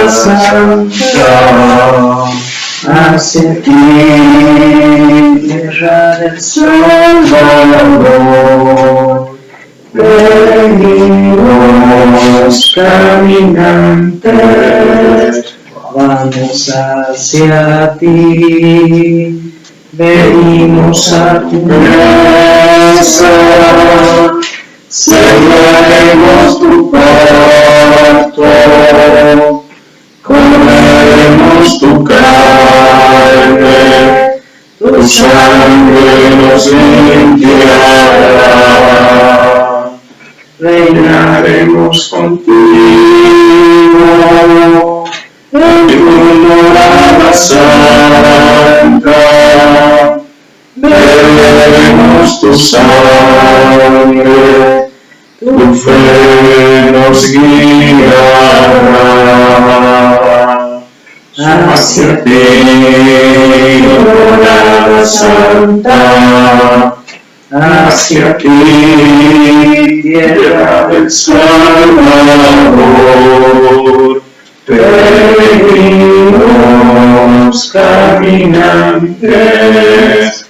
Santa, hacia ti, tierra del Salvador, venimos caminantes, vamos hacia ti, venimos a tu mesa, celebremos tu parto, comeremos tu carne, tu sangre nos limpiará, reinaremos contigo en tu morada santa, beberemos tu sangre, tu fe nos guiará. Hacia ti, morada santa, hacia ti, tierra del Salvador, peregrinos caminantes,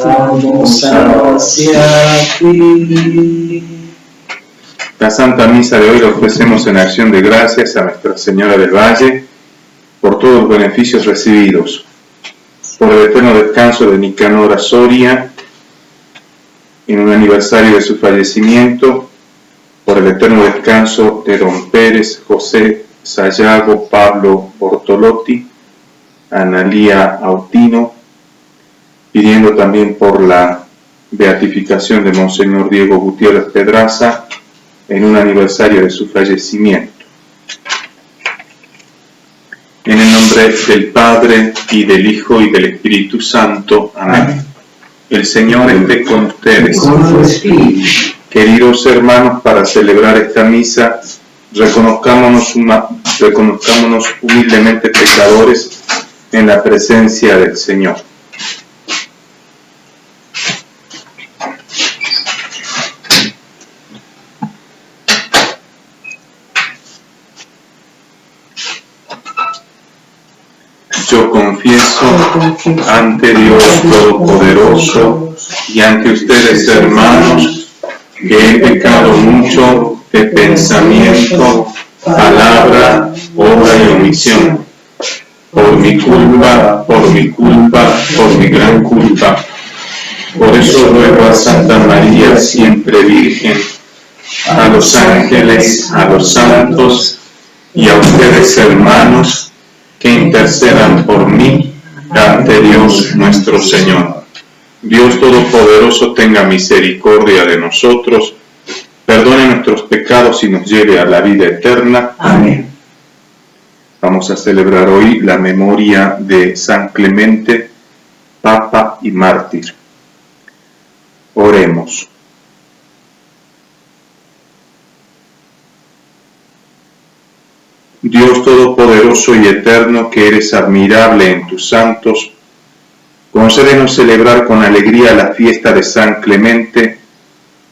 vamos hacia ti. La Santa Misa de hoy la ofrecemos en acción de gracias a Nuestra Señora del Valle por todos los beneficios recibidos, por el eterno descanso de Nicanor Soria en un aniversario de su fallecimiento, por el eterno descanso de don Pérez José Sayago Pablo Bortolotti, Analía Autino, pidiendo también por la beatificación de Monseñor Diego Gutiérrez Pedraza en un aniversario de su fallecimiento. En el nombre del Padre, y del Hijo, y del Espíritu Santo. Amén. El Señor esté con ustedes. Queridos hermanos, para celebrar esta misa, reconozcámonos humildemente pecadores en la presencia del Señor. Yo confieso ante Dios Todopoderoso y ante ustedes, hermanos, que he pecado mucho de pensamiento, palabra, obra y omisión, por mi culpa, por mi gran culpa. Por eso ruego a Santa María, siempre Virgen, a los ángeles, a los santos y a ustedes, hermanos, que intercedan por mí ante Dios nuestro Señor. Dios Todopoderoso tenga misericordia de nosotros, perdone nuestros pecados y nos lleve a la vida eterna. Amén. Vamos a celebrar hoy la memoria de San Clemente, Papa y Mártir. Oremos. Dios Todopoderoso y Eterno, que eres admirable en tus santos, concédenos celebrar con alegría la fiesta de San Clemente,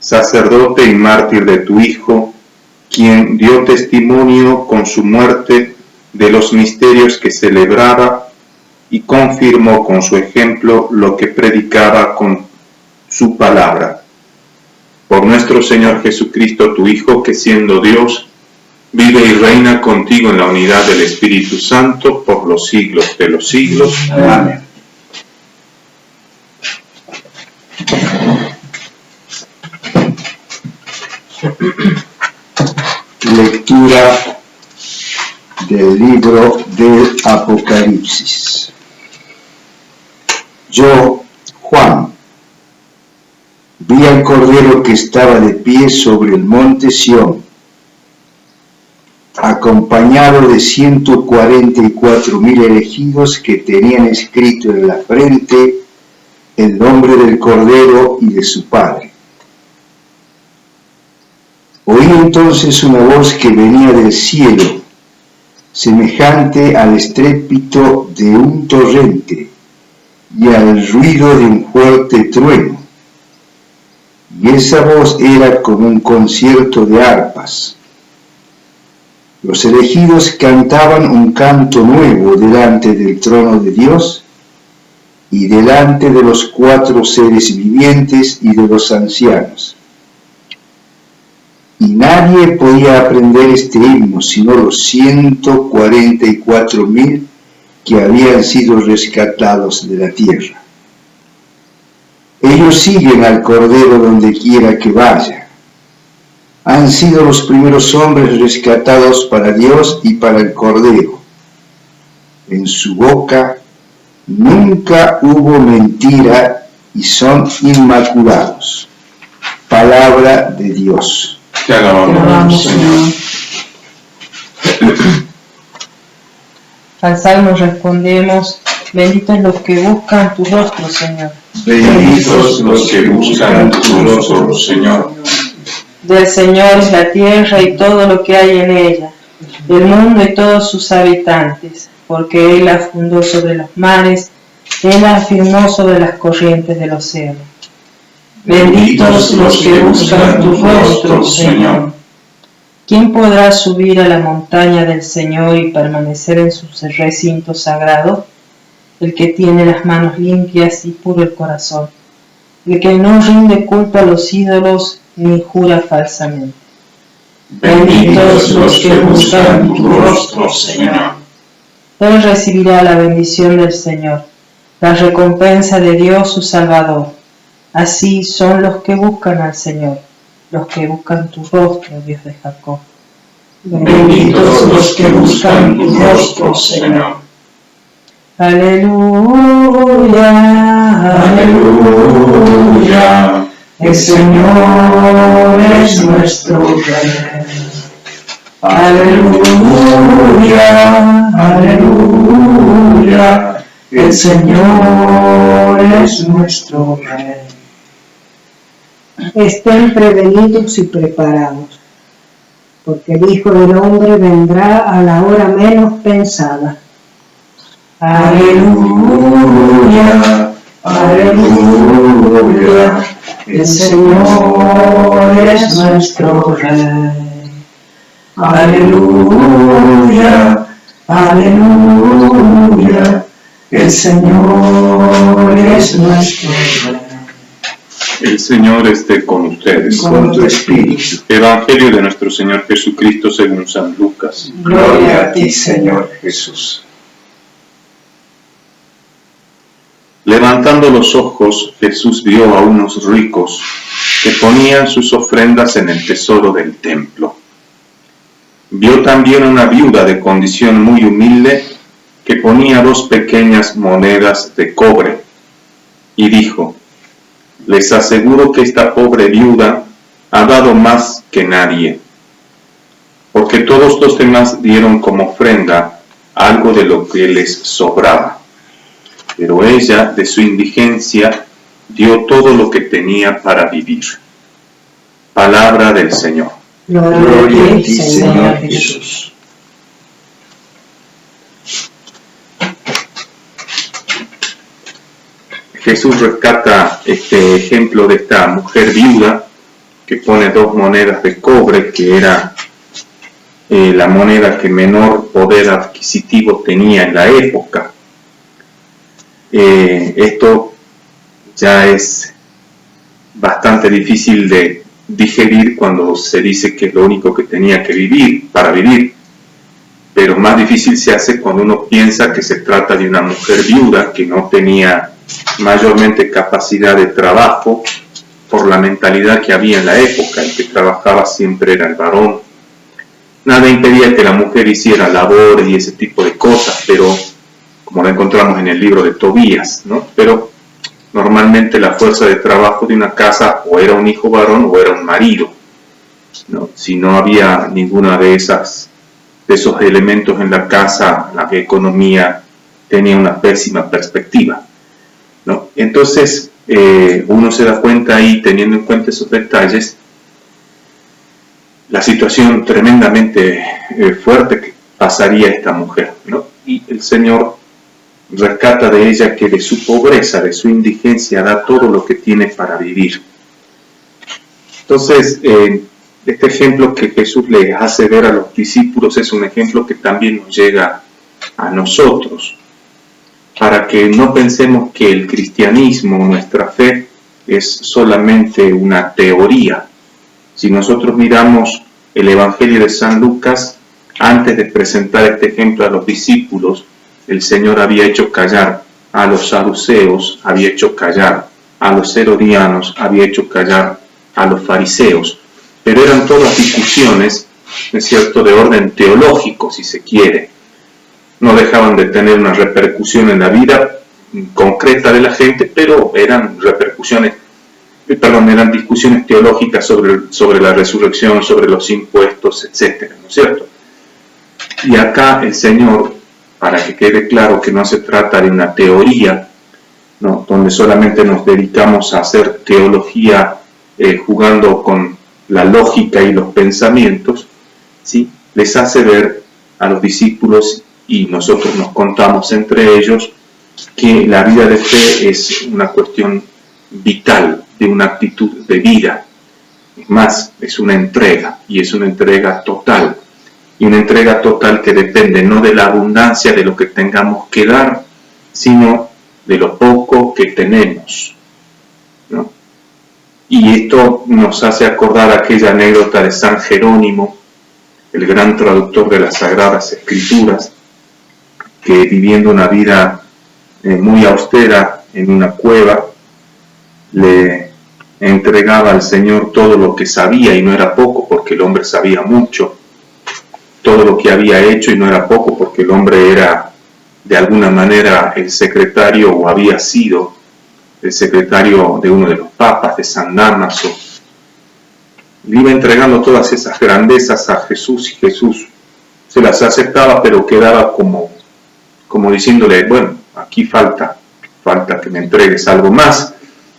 sacerdote y mártir de tu Hijo, quien dio testimonio con su muerte de los misterios que celebraba y confirmó con su ejemplo lo que predicaba con su palabra. Por nuestro Señor Jesucristo, tu Hijo, que siendo Dios, vive y reina contigo en la unidad del Espíritu Santo por los siglos de los siglos. Amén. Lectura del libro del Apocalipsis. Yo, Juan, vi al Cordero que estaba de pie sobre el monte Sión, acompañado de 144.000 elegidos que tenían escrito en la frente el nombre del Cordero y de su Padre. Oí entonces una voz que venía del cielo, semejante al estrépito de un torrente y al ruido de un fuerte trueno. Y esa voz era como un concierto de arpas. Los elegidos cantaban un canto nuevo delante del trono de Dios y delante de los 4 seres vivientes y de los ancianos. Y nadie podía aprender este himno sino los 144.000 que habían sido rescatados de la tierra. Ellos siguen al Cordero donde quiera que vaya. Han sido los primeros hombres rescatados para Dios y para el Cordero. En su boca nunca hubo mentira y son inmaculados. Palabra de Dios. Te alabamos, Señor. Al salmo respondemos: benditos los que buscan tu rostro, Señor. Benditos los que buscan tu rostro, Señor. Del Señor es la tierra y todo lo que hay en ella, el mundo y todos sus habitantes, porque Él la fundó sobre los mares, Él la afirmó sobre las corrientes del océano. Benditos los que buscan tu rostro, Señor. ¿Quién podrá subir a la montaña del Señor y permanecer en su recinto sagrado? El que tiene las manos limpias y puro el corazón, el que no rinde culto a los ídolos ni jura falsamente. Benditos los que buscan tu rostro, Señor. Él recibirá la bendición del Señor, la recompensa de Dios su Salvador. Así son los que buscan al Señor, los que buscan tu rostro, Dios de Jacob. Benditos los que buscan tu rostro, Señor. Aleluya, Aleluya. el Señor es nuestro Rey. Aleluya, aleluya, el Señor es nuestro Rey. Estén prevenidos y preparados, porque el Hijo del Hombre vendrá a la hora menos pensada. Aleluya, aleluya, el Señor es nuestro Rey. Aleluya, aleluya, el Señor es nuestro Rey. El Señor esté con ustedes. Con tu espíritu. Evangelio de nuestro Señor Jesucristo según San Lucas. Gloria a ti, Señor Jesús. Levantando los ojos, Jesús vio a unos ricos que ponían sus ofrendas en el tesoro del templo. Vio también una viuda de condición muy humilde que ponía 2 pequeñas monedas de cobre, y dijo: les aseguro que esta pobre viuda ha dado más que nadie, porque todos los demás dieron como ofrenda algo de lo que les sobraba. Pero ella, de su indigencia, dio todo lo que tenía para vivir. Palabra del Señor. Gloria a ti, Señor Jesús. Jesús rescata este ejemplo de esta mujer viuda que pone 2 monedas de cobre, que era la moneda que menor poder adquisitivo tenía en la época. Esto ya es bastante difícil de digerir cuando se dice que es lo único que tenía que vivir para vivir, pero más difícil se hace cuando uno piensa que se trata de una mujer viuda que no tenía mayormente capacidad de trabajo por la mentalidad que había en la época. El que trabajaba siempre era el varón. Nada impedía que la mujer hiciera labores y ese tipo de cosas, pero como lo encontramos en el libro de Tobías, ¿no? Pero normalmente la fuerza de trabajo de una casa o era un hijo varón o era un marido, ¿no? Si no había ninguna de esos elementos en la casa, la economía tenía una pésima perspectiva, ¿no? Entonces uno se da cuenta ahí, teniendo en cuenta esos detalles, la situación tremendamente fuerte que pasaría esta mujer, ¿no? Y el Señor rescata de ella que de su pobreza, de su indigencia, da todo lo que tiene para vivir. Entonces, este ejemplo que Jesús le hace ver a los discípulos es un ejemplo que también nos llega a nosotros, para que no pensemos que el cristianismo, nuestra fe, es solamente una teoría. Si nosotros miramos el Evangelio de San Lucas, antes de presentar este ejemplo a los discípulos, el Señor había hecho callar a los saduceos, había hecho callar a los herodianos, había hecho callar a los fariseos, pero eran todas discusiones, es cierto, de orden teológico, si se quiere. No dejaban de tener una repercusión en la vida concreta de la gente, pero eran eran discusiones teológicas sobre la resurrección, sobre los impuestos, etcétera, ¿no es cierto? Y acá el Señor, para que quede claro que no se trata de una teoría, ¿no?, donde solamente nos dedicamos a hacer teología jugando con la lógica y los pensamientos, ¿sí?, les hace ver a los discípulos, y nosotros nos contamos entre ellos, que la vida de fe es una cuestión vital, de una actitud de vida. Es más, es una entrega, y es una entrega total. Y una entrega total que depende no de la abundancia de lo que tengamos que dar, sino de lo poco que tenemos, ¿no? Y esto nos hace acordar aquella anécdota de San Jerónimo, el gran traductor de las Sagradas Escrituras, que viviendo una vida muy austera en una cueva, le entregaba al Señor todo lo que sabía, y no era poco porque el hombre sabía mucho, todo lo que había hecho, y no era poco porque el hombre era de alguna manera el secretario, o había sido el secretario de uno de los papas, de San Dámaso. Le iba entregando todas esas grandezas a Jesús, y Jesús se las aceptaba, pero quedaba como diciéndole, bueno, aquí falta que me entregues algo más.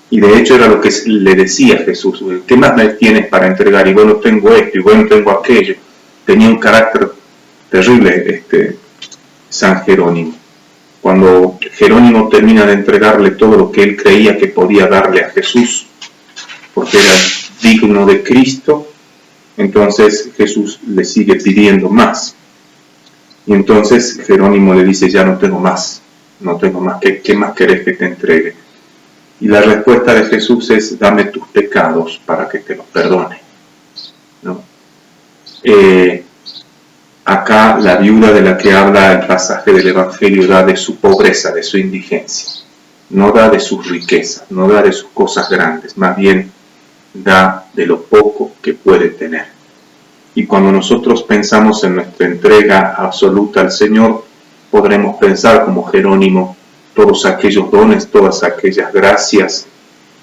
Y de hecho era lo que le decía Jesús: ¿qué más me tienes para entregar? Y bueno, tengo esto, y bueno, tengo aquello. Tenía un carácter terrible San Jerónimo. Cuando Jerónimo termina de entregarle todo lo que él creía que podía darle a Jesús, porque era digno de Cristo, entonces Jesús le sigue pidiendo más. Y entonces Jerónimo le dice: ya no tengo más, ¿qué más querés que te entregue? Y la respuesta de Jesús es: dame tus pecados para que te los perdone, ¿no? Acá la viuda de la que habla el pasaje del Evangelio da de su pobreza, de su indigencia, no da de sus riquezas, no da de sus cosas grandes, más bien da de lo poco que puede tener. Y cuando nosotros pensamos en nuestra entrega absoluta al Señor, podremos pensar como Jerónimo todos aquellos dones, todas aquellas gracias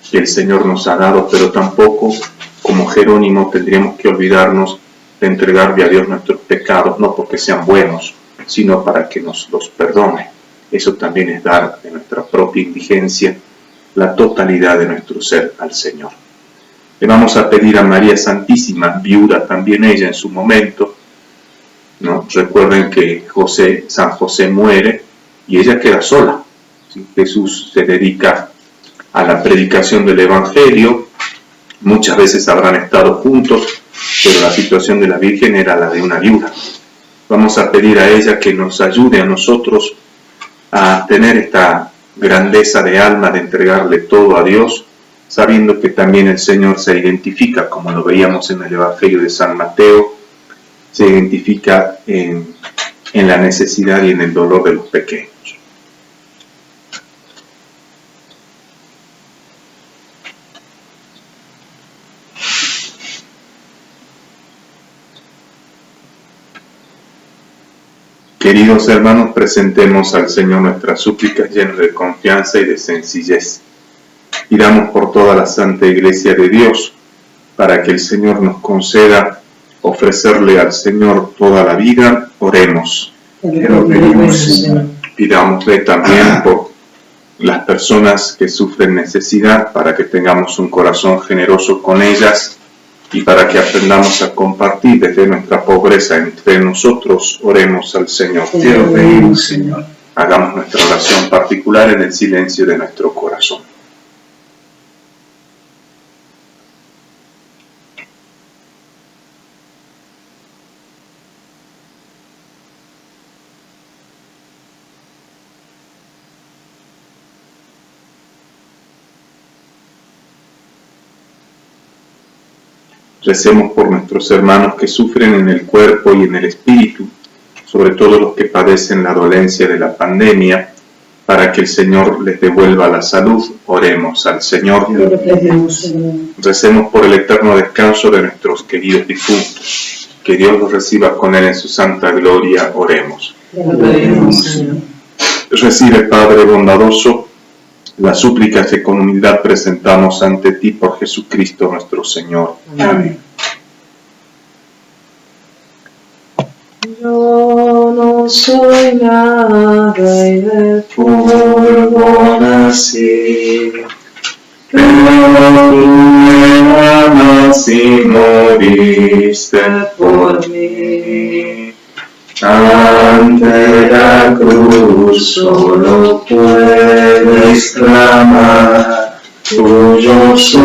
que el Señor nos ha dado, pero tampoco, como Jerónimo, tendríamos que olvidarnos de entregarle a Dios nuestros pecados, no porque sean buenos, sino para que nos los perdone. Eso también es dar de nuestra propia indigencia la totalidad de nuestro ser al Señor. Le vamos a pedir a María Santísima, viuda también ella en su momento, ¿no? Recuerden que San José muere y ella queda sola. ¿Sí? Jesús se dedica a la predicación del Evangelio, muchas veces habrán estado juntos, pero la situación de la Virgen era la de una viuda. Vamos a pedir a ella que nos ayude a nosotros a tener esta grandeza de alma de entregarle todo a Dios, sabiendo que también el Señor se identifica, como lo veíamos en el Evangelio de San Mateo, se identifica en la necesidad y en el dolor de los pequeños. Queridos hermanos, presentemos al Señor nuestras súplicas llenas de confianza y de sencillez. Pidamos por toda la Santa Iglesia de Dios, para que el Señor nos conceda ofrecerle al Señor toda la vida. Oremos. Pidámosle también por las personas que sufren necesidad, para que tengamos un corazón generoso con ellas y para que aprendamos a compartir desde nuestra pobreza entre nosotros. Oremos al Señor. Te lo pedimos, Señor. Hagamos nuestra oración particular en el silencio de nuestro corazón. Recemos por nuestros hermanos que sufren en el cuerpo y en el espíritu, sobre todo los que padecen la dolencia de la pandemia, para que el Señor les devuelva la salud. Oremos al Señor. Recemos por el eterno descanso de nuestros queridos difuntos. Que Dios los reciba con Él en su santa gloria. Oremos. Recibe, Padre bondadoso, las súplicas que con humildad presentamos ante ti por Jesucristo nuestro Señor. Amén. Yo no soy nada y de polvo nací, Pero tú me amas y moriste por mí. Ante la cruz solo puedo exclamar: tuyo soy,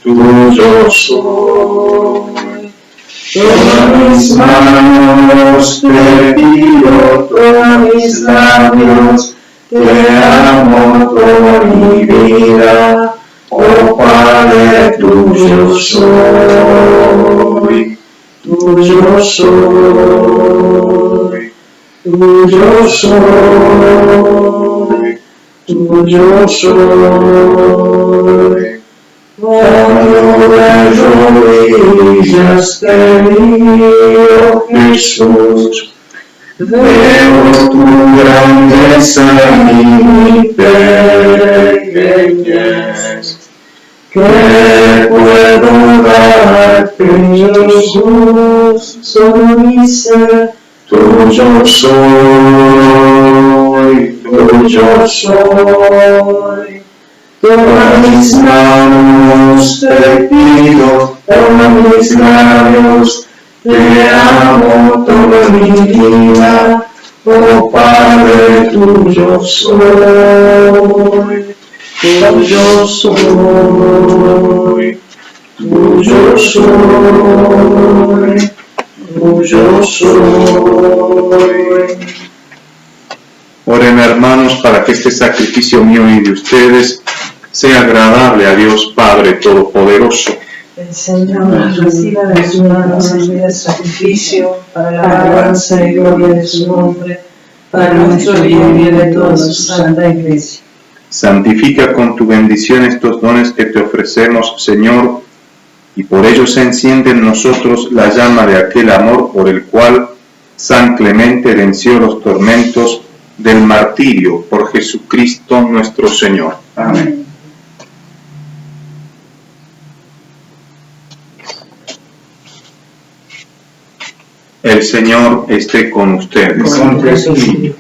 tuyo soy. Todas mis manos te pido, todos mis labios te amo por mi vida. Oh Padre, tuyo soy, tuyo soy, tuyo soy, tuyo soy. Cuando me rodillas te miro, Jesús, veo tu grandeza y mi pequeñez. ¿Qué puedo darte, Jesús? Solo mi ser, tuyo soy, tuyo soy. Todas mis manos te pido, todos mis labios te amo toda mi vida. Oh Padre, tuyo soy, tuyo soy, tuyo soy, tuyo soy. Oren, hermanos, para que este sacrificio mío y de ustedes sea agradable a Dios Padre Todopoderoso. El Señor reciba de sus manos el sacrificio para la alabanza y gloria de su nombre, para nuestro bien y de toda su santa Iglesia. Santifica con tu bendición estos dones que te ofrecemos, Señor, y por ellos se enciende en nosotros la llama de aquel amor por el cual San Clemente venció los tormentos del martirio por Jesucristo nuestro Señor. Amén. El Señor esté con ustedes.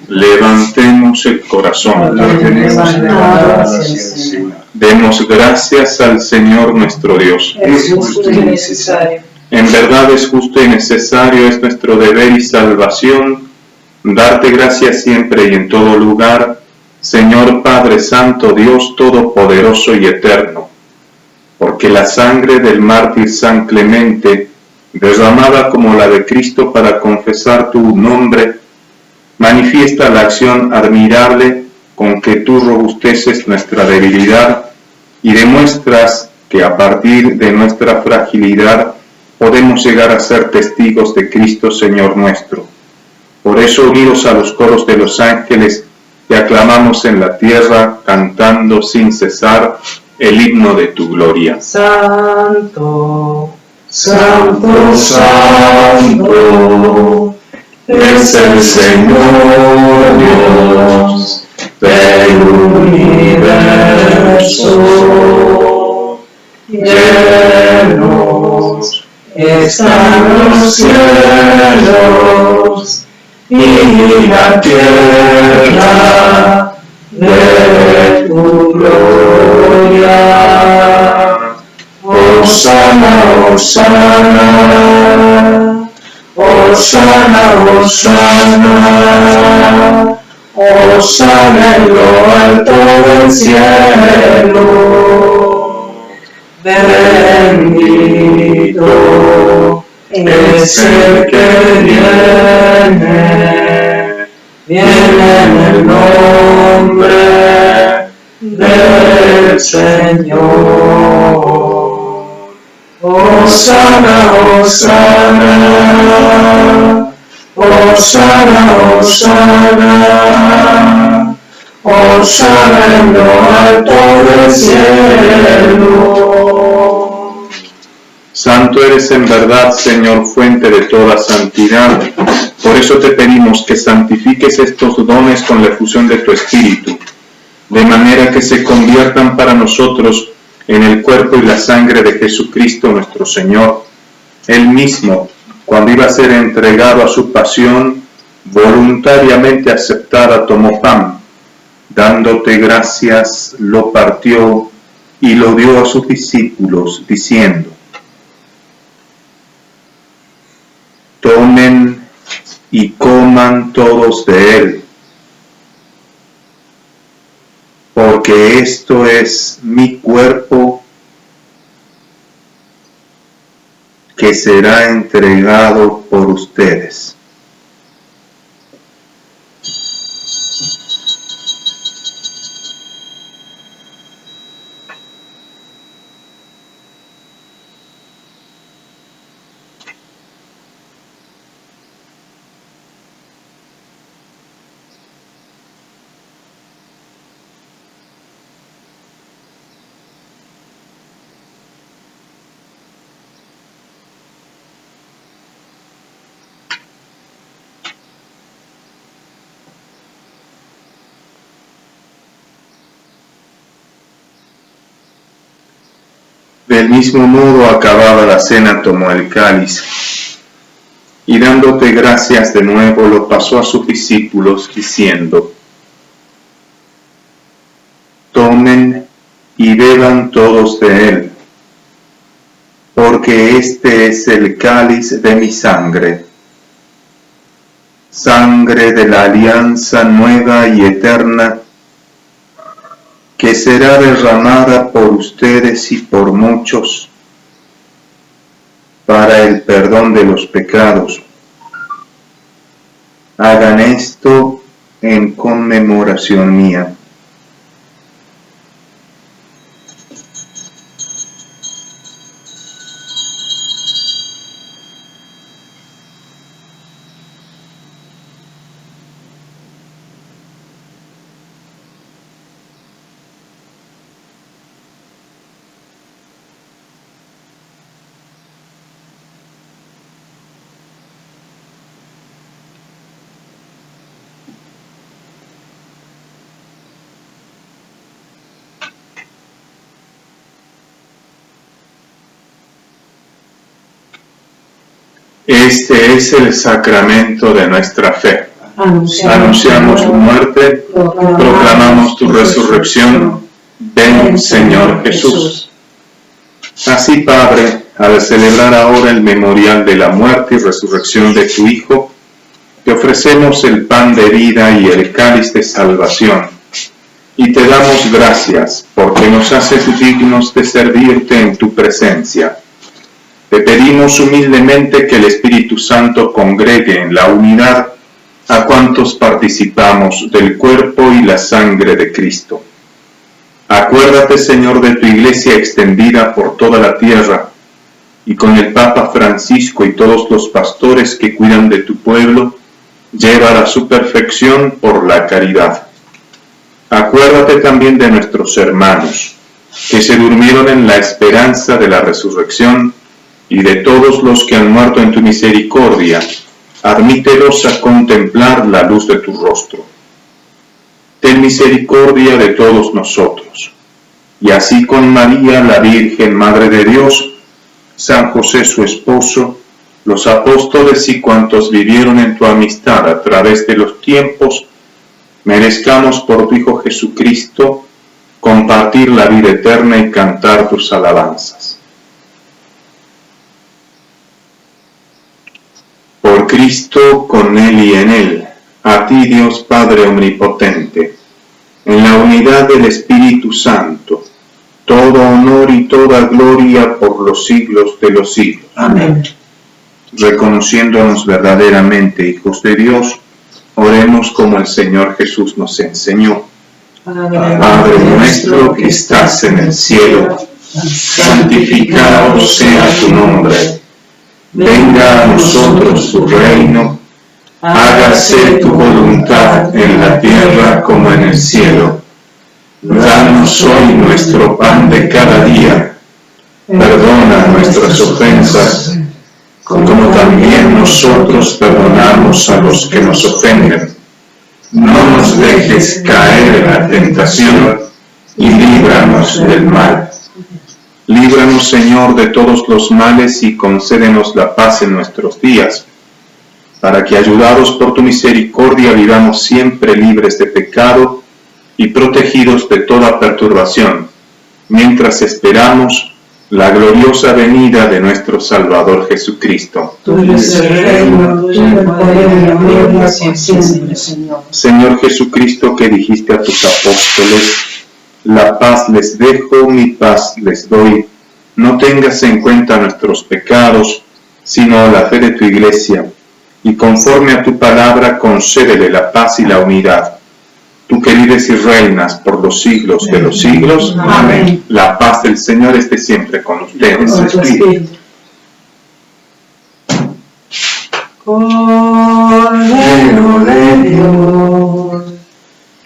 Levantemos el corazón. Demos gracias al Señor nuestro Dios. Es justo y necesario. En verdad es justo y necesario, es nuestro deber y salvación, darte gracias siempre y en todo lugar, Señor Padre Santo, Dios Todopoderoso y Eterno, porque la sangre del mártir San Clemente, derramada como la de Cristo para confesar tu nombre, manifiesta la acción admirable con que tú robusteces nuestra debilidad y demuestras que a partir de nuestra fragilidad podemos llegar a ser testigos de Cristo Señor nuestro. Por eso, unidos a los coros de los ángeles, te aclamamos en la tierra, cantando sin cesar el himno de tu gloria. Santo, Santo, santo, es el Señor Dios del universo. Llenos están los cielos y la tierra de tu gloria. Hosana, Hosana, Hosana, Hosana, Hosana en lo alto del cielo. Bendito es el que viene en el nombre del Señor. Hosana, Hosana, Hosana, Hosana, Hosana en lo alto del cielo. Santo eres en verdad, Señor, fuente de toda santidad. Por eso te pedimos que santifiques estos dones con la efusión de tu Espíritu, de manera que se conviertan para nosotros en el cuerpo y la sangre de Jesucristo nuestro Señor. Él mismo, cuando iba a ser entregado a su pasión, voluntariamente aceptada, tomó pan, dándote gracias, lo partió y lo dio a sus discípulos, diciendo: tomen y coman todos de él, porque esto es mi cuerpo que será entregado por ustedes. Del mismo modo, acabada la cena, tomó el cáliz y dándote gracias de nuevo lo pasó a sus discípulos, diciendo: tomen y beban todos de él, porque este es el cáliz de mi sangre, sangre de la alianza nueva y eterna, que será derramada por ustedes y por muchos para el perdón de los pecados. Hagan esto en conmemoración mía. Este es el sacramento de nuestra fe. Anunciamos tu muerte, proclamamos tu resurrección. Ven, Señor Jesús. Así, Padre, al celebrar ahora el memorial de la muerte y resurrección de tu Hijo, te ofrecemos el pan de vida y el cáliz de salvación, y te damos gracias porque nos haces dignos de servirte en tu presencia. Te pedimos humildemente que el Espíritu Santo congregue en la unidad a cuantos participamos del cuerpo y la sangre de Cristo. Acuérdate, Señor, de tu Iglesia extendida por toda la tierra, y con el Papa Francisco y todos los pastores que cuidan de tu pueblo, llévala a su perfección por la caridad. Acuérdate también de nuestros hermanos, que se durmieron en la esperanza de la resurrección, y de todos los que han muerto en tu misericordia, admítelos a contemplar la luz de tu rostro. Ten misericordia de todos nosotros, y así con María, la Virgen Madre de Dios, San José su esposo, los apóstoles y cuantos vivieron en tu amistad a través de los tiempos, merezcamos por tu Hijo Jesucristo compartir la vida eterna y cantar tus alabanzas. Por Cristo, con Él y en Él, a ti Dios Padre Omnipotente, en la unidad del Espíritu Santo, todo honor y toda gloria por los siglos de los siglos. Amén. Reconociéndonos verdaderamente hijos de Dios, oremos como el Señor Jesús nos enseñó. Padre nuestro que estás en el cielo, santificado sea tu nombre. Venga a nosotros tu reino, hágase tu voluntad en la tierra como en el cielo. Danos hoy nuestro pan de cada día. Perdona nuestras ofensas, como también nosotros perdonamos a los que nos ofenden. No nos dejes caer en la tentación y líbranos del mal. Líbranos, Señor, de todos los males y concédenos la paz en nuestros días, para que, ayudados por tu misericordia, vivamos siempre libres de pecado y protegidos de toda perturbación, mientras esperamos la gloriosa venida de nuestro Salvador Jesucristo. Tuyo es el reino, tuyo el poder y la gloria por siempre, Señor. Señor Jesucristo, que dijiste a tus apóstoles: la paz les dejo, mi paz les doy. No tengas en cuenta nuestros pecados, sino la fe de tu Iglesia, y conforme a tu palabra concédele la paz y la unidad. Tú que vives y reinas por los siglos de los siglos. Amén. La paz del Señor esté siempre con ustedes. Cordero de Dios,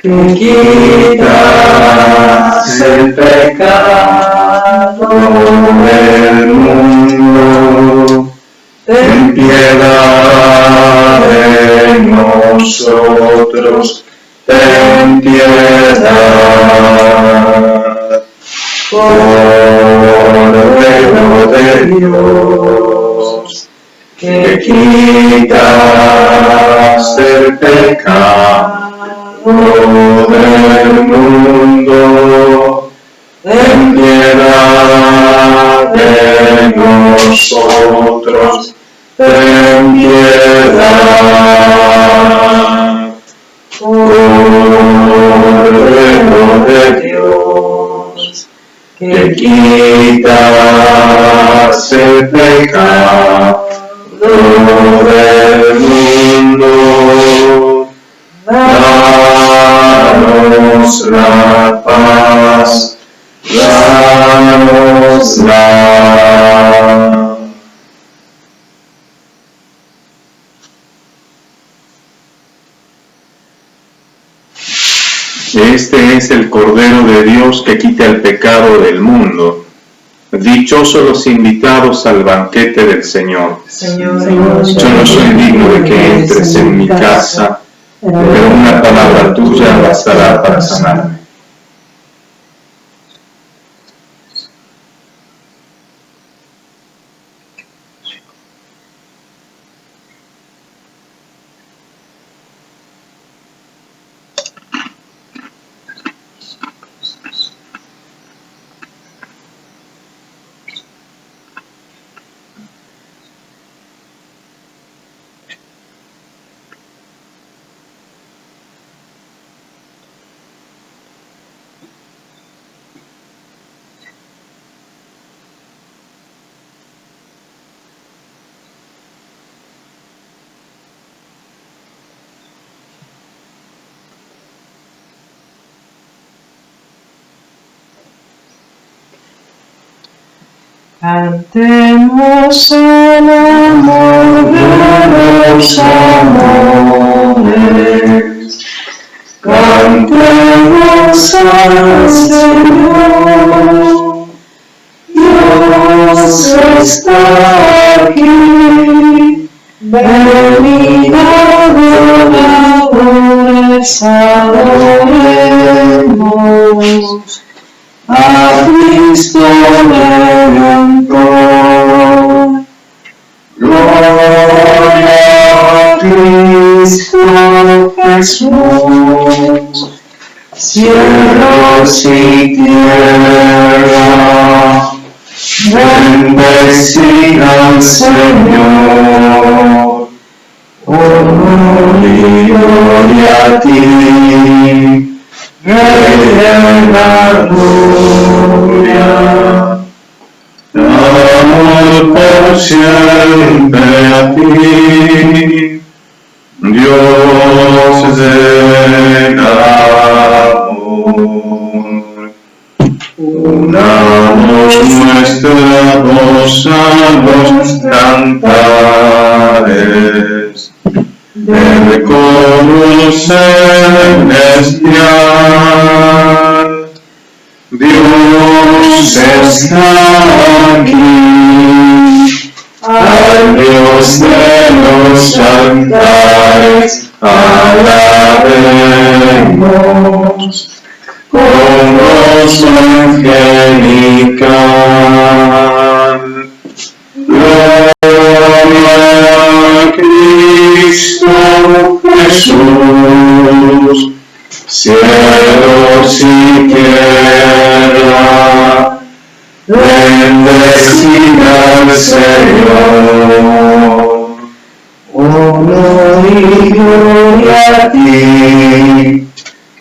que quitas el pecado del mundo, ten piedad de nosotros, ten piedad. Cordero de Dios, que quitas el pecado del mundo, ten piedad de nosotros, ten piedad. Cordero de Dios, que quitas el pecado del mundo, danos la paz, danosla. Este es el Cordero de Dios que quita el pecado del mundo. Dichosos los invitados al banquete del Señor. Señor, Yo no soy digno de que entres en mi casa, pero una palabra tuya bastará para sanarme. Cantemos al amor de los amores, cantemos al Señor. Dios está aquí, venid adoradores, adoremos a Cristo Redentor. Gloria a Cristo Jesús, cielos y tierra, bendecidan Señor. Honor y gloria a ti, Rey de la gloria. Amor por siempre a ti, Dios del amor. Unamos Entramos a los cantares del coro celestial. Dios está aquí, al Dios de los cantares alabemos, con gozo angelical. Gloria a Cristo Jesús, cielos y tierra, bendecida al Señor. Honor y gloria a ti,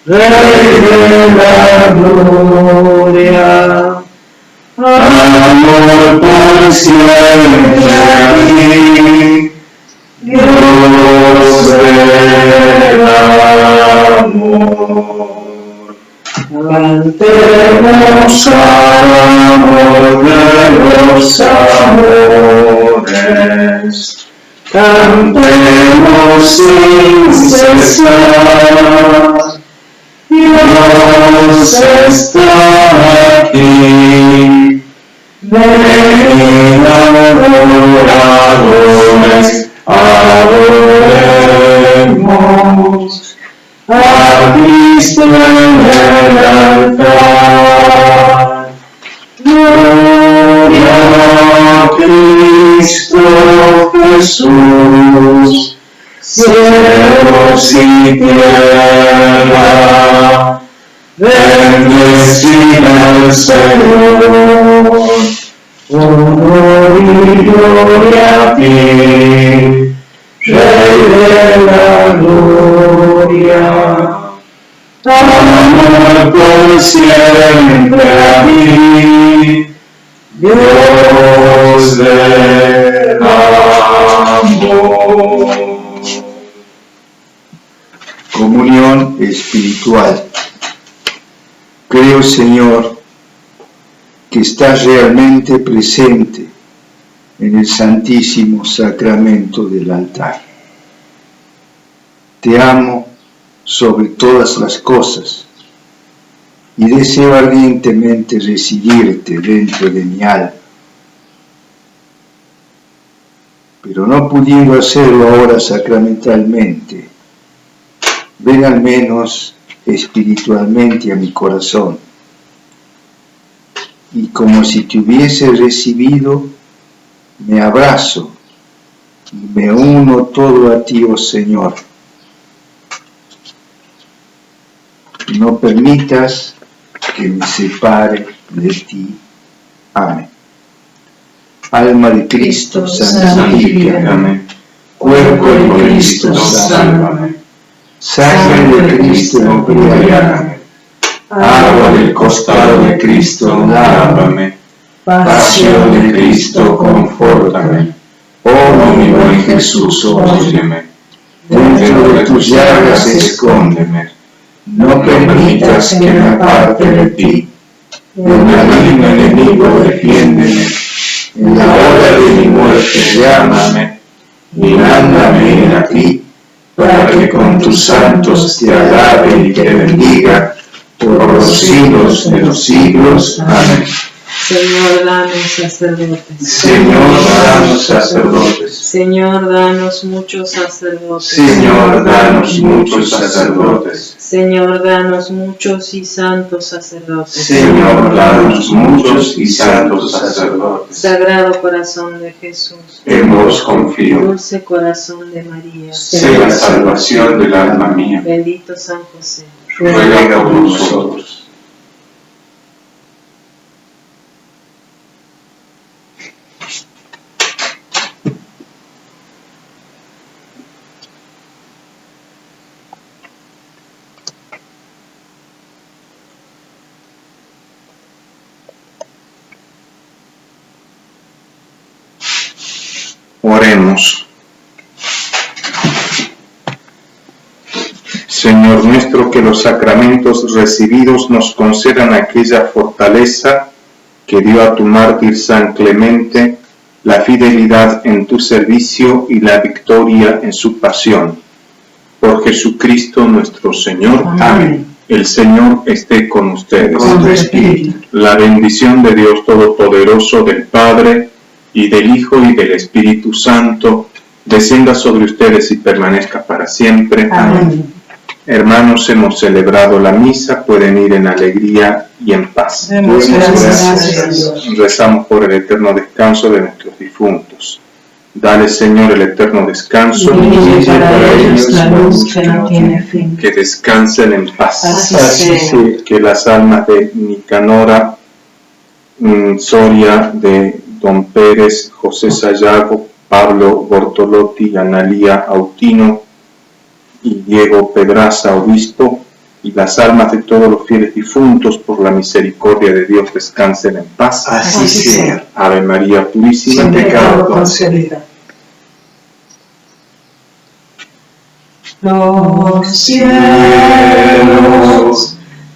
Rey de la gloria. Amor por siempre a ti, Dios del amor. Cantemos al amor de los amores, cantemos sin cesar. Dios está aquí, venid adoradores, adoremos a Cristo en el altar. Gloria a Cristo Jesús, cielos y tierra, bendecida al Señor. Honor y gloria a ti, Rey de la gloria. Amor por siempre a ti, Dios del amor. Comunión espiritual. Creo, Señor, que estás realmente presente en el Santísimo Sacramento del altar. Te amo sobre todas las cosas y deseo ardientemente recibirte dentro de mi alma. Pero no pudiendo hacerlo ahora sacramentalmente, ven al menos espiritualmente a mi corazón, y como si te hubiese recibido, me abrazo y me uno todo a ti, oh Señor. No permitas que me separe de ti. Amén. Alma de Cristo, santifícame. Cuerpo de Cristo, sálvame. Sangre de Cristo, embriágame. Agua del costado de Cristo, lávame. Pasión de Cristo, confórtame. Oh mi buen Jesús, óyeme. Dentro de tus llagas escóndeme. No permitas que me aparte de ti. Del maligno enemigo defiéndeme. En la hora de mi muerte llámame y mándame a ti, para que con tus santos te alabe y te bendiga por los siglos de los siglos. Amén. Señor, danos sacerdotes. Señor, danos sacerdotes. Señor, danos muchos sacerdotes. Señor, danos muchos sacerdotes. Señor, danos muchos y santos sacerdotes. Señor, danos muchos y santos sacerdotes. Sagrado corazón de Jesús, En vos confío. dulce corazón de María, Sé la salvación del alma mía. bendito San José, Ruega por nosotros. Oremos. Señor nuestro, que los sacramentos recibidos nos concedan aquella fortaleza que dio a tu mártir San Clemente la fidelidad en tu servicio y la victoria en su pasión. Por Jesucristo nuestro Señor. Amén. El Señor esté con ustedes. Con tu espíritu. La bendición de Dios Todopoderoso, del Padre, y del Hijo, y del Espíritu Santo, descienda sobre ustedes y permanezca para siempre. Amén. Hermanos, hemos celebrado la misa, pueden ir en alegría y en paz. Demos gracias a Dios. Rezamos por el eterno descanso de nuestros difuntos. Dale, Señor, el eterno descanso, Y para ellos la luz que no tiene fin. que descansen en paz. Así sea. Que las almas de Nicanora Soria, de Don Pérez, José Sayago, Pablo Bortolotti, Analía Autino y Diego Pedraza, obispo, y las almas de todos los fieles difuntos, por la misericordia de Dios, descansen en paz. Así sea. Ave María Purísima, Sin pecado concebida. Los cielos,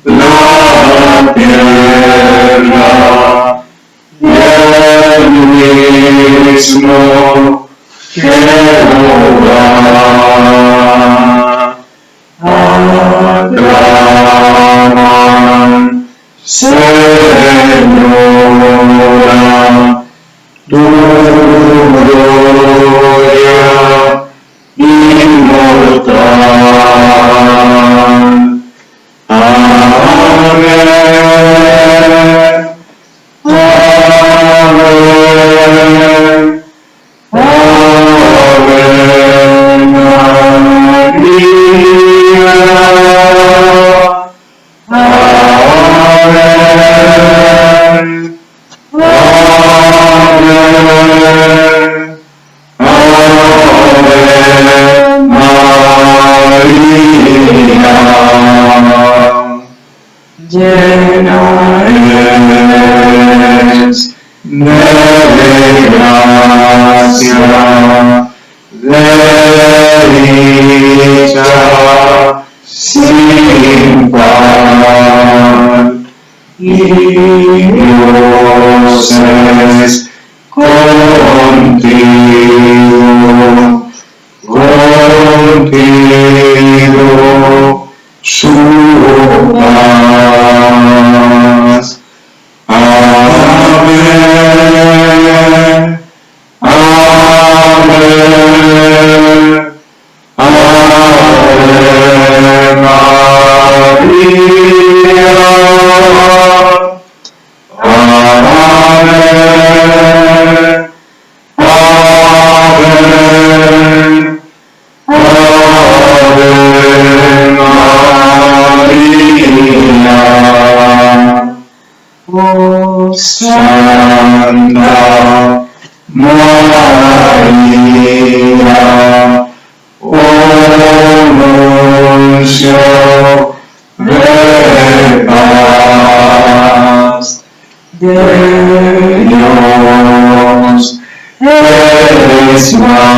la tierra y el mismo Jehová aclaman, Señora, tu gloria inmortal. Amén. Amén. Amén. María. Amén. Amén. María, llena eres de gracia, de dicha sin par, y Dios es contigo, contigo su paz. Amén. Amén. Amén. María. Amén. Amén. Ave María, oh Santa María, oh nuncio de paz, de Dios eres madre.